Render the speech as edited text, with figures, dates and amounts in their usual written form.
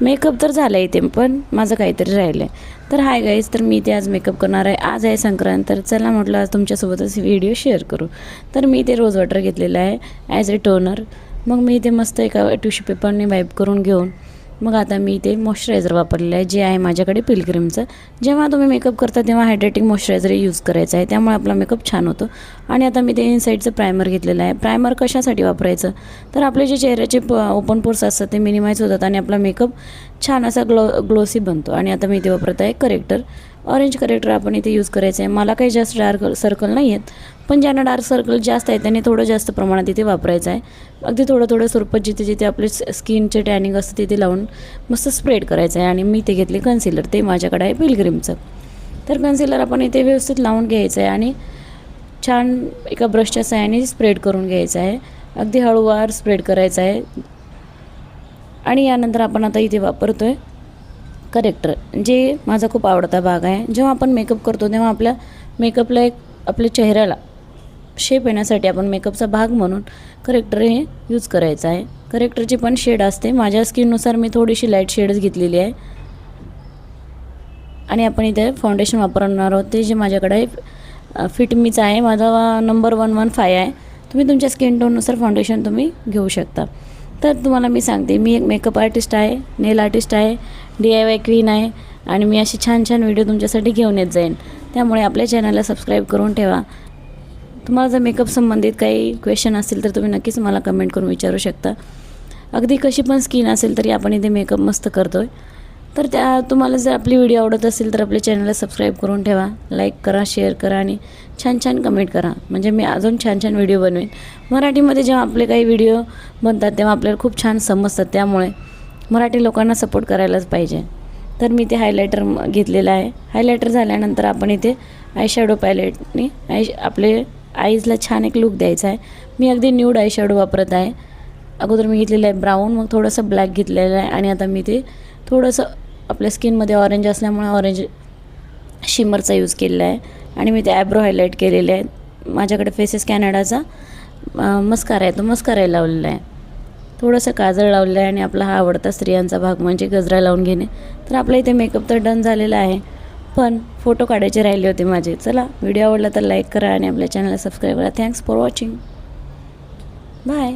Makeup तर झाला इथे, पण माझं काहीतरी राहिलं आहे. तर हाय गाईज, तर मी इथे आज मेकअप करणार आहे. आज आहे संक्रांत, तर चला म्हटलं आज तुमच्यासोबतच व्हिडिओ शेअर करू. तर मी इथे रोज वॉटर घेतलेलं आहे ॲज अ टोनर. मग मी इथे मस्त एका टिश्यू पेपरने वाईप करून घेऊन मग आता मी इथे मॉइश्चरायझर वापरलेलं आहे, जे आहे माझ्याकडे पिलग्रिमचं. जेव्हा तुम्ही मेकअप करता तेव्हा हायड्रेटिंग मॉइश्चरायझर यूज करायचं आहे, त्यामुळे आपला मेकअप छान होतो. आणि आता मी ते इनसाईडचं प्रायमर घेतलेलं आहे. प्रायमर कशासाठी वापरायचं, तर आपले जे चेहऱ्याचे ओपन पोर्स असतात ते मिनिमाइज होतात आणि आपला मेकअप छान असा ग्लोसी बनतो. आणि आता मी इथे वापरत आहे करेक्टर. ऑरेंज करेक्टर आपण इथे यूज करायचं आहे. मला काही जास्त डार्क सर्कल नाही आहेत, पण ज्यांना डार्क सर्कल जास्त आहेत त्यांनी थोडं जास्त प्रमाणात इथे वापरायचं आहे. अगदी थोडं थोडं स्वरूपात जिथे जिथे आपले स्किनचे टॅनिंग असतं तिथे लावून मस्त स्प्रेड करायचं आहे. आणि मी ते घेतले कन्सिलर, ते माझ्याकडे आहे पिलग्रिमचं. तर कन्सिलर आपण इथे व्यवस्थित लावून घ्यायचं आहे आणि छान एका ब्रशच्या साहाय्याने स्प्रेड करून घ्यायचं आहे. अगदी हळूवार स्प्रेड करायचं आहे. आणि यानंतर आपण आता इथे वापरतो आहे करेक्टर, जे माझा खूप आवडता भाग आहे. जेव्हा आपण मेकअप करतो तेव्हा आपल्या मेकअपला एक आपल्या चेहऱ्याला शेप येण्यासाठी आपण मेकअपचा भाग म्हणून करेक्टर हे यूज करायचं आहे. करेक्टरची पण शेड असते. माझ्या स्किननुसार मी थोडीशी लाईट शेडच घेतलेली आहे. आणि आपण इथे फाउंडेशन वापरणार आहोत, ते जे माझ्याकडे आहे फिट मीचा आहे. माझा नंबर 115 आहे. तुम्ही तुमच्या स्किन टोननुसार फाउंडेशन तुम्ही घेऊ शकता. तर तुम्हाला मी सांगते, मी एक मेकअप आर्टिस्ट आहे, नेल आर्टिस्ट आहे, DIY क्वीन आहे. आणि मी अशी छान छान व्हिडिओ तुमच्यासाठी घेऊन येत जाईन. त्यामुळे आपल्या चॅनलला सबस्क्राईब करून ठेवा. तुम्हाला जर मेकअप संबंधित काही क्वेश्चन असतील तर तुम्ही नक्कीच मला कमेंट करून विचारू शकता. अगदी कशी पण स्किन असेल तरी आपण इथे मेकअप मस्त करतो आहे. तर तुम्हाला जर आपली व्हिडिओ आवडत असेल तर आपल्या चॅनलला सबस्क्राईब करून ठेवा, लाईक करा, शेअर करा आणि छान छान कमेंट करा, म्हणजे मी अजून छान छान व्हिडिओ बनवेन. मराठीमध्ये जेव्हा आपले काही व्हिडिओ बनतात तेव्हा आपल्याला खूप छान समजतात, त्यामुळे मराठी लोकांना सपोर्ट करायलाच पाहिजे. तर मी ते हायलायटर घेतलेलं आहे. हायलायटर झाल्यानंतर आपण इथे आयशॅडो पॅलेटने आपले आईजला छान एक लुक द्यायचा आहे. मी अगदी न्यूड आयशॅडो वापरत आहे. अगोदर मी घेतलेलं आहे ब्राऊन, मग थोडंसं ब्लॅक घेतलेलं आहे. आणि आता मी ते थोडंसं आपल्या स्किनमध्ये ऑरेंज असल्यामुळे ऑरेंज शिमरचा यूज केलेला आहे. आणि मी ते आयब्रो हायलाईट केलेले आहे. माझ्याकडे फेसेस कॅनडाचा मस्कारा आहे, तो मस्कारा लावलेला आहे. थोडंसं काजळ लावलेलं आहे. आणि आपला हा आवडता स्त्रियांचा भाग म्हणजे गजरा लावून घेणे. तर आपल्या इथे मेकअप तर डन झालेला आहे, पण फोटो काढायचे राहिले होते माझे. चला, व्हिडिओ आवडला तर लाईक करा आणि आपल्या चॅनलला सबस्क्राईब करा. Thanks for watching. बाय.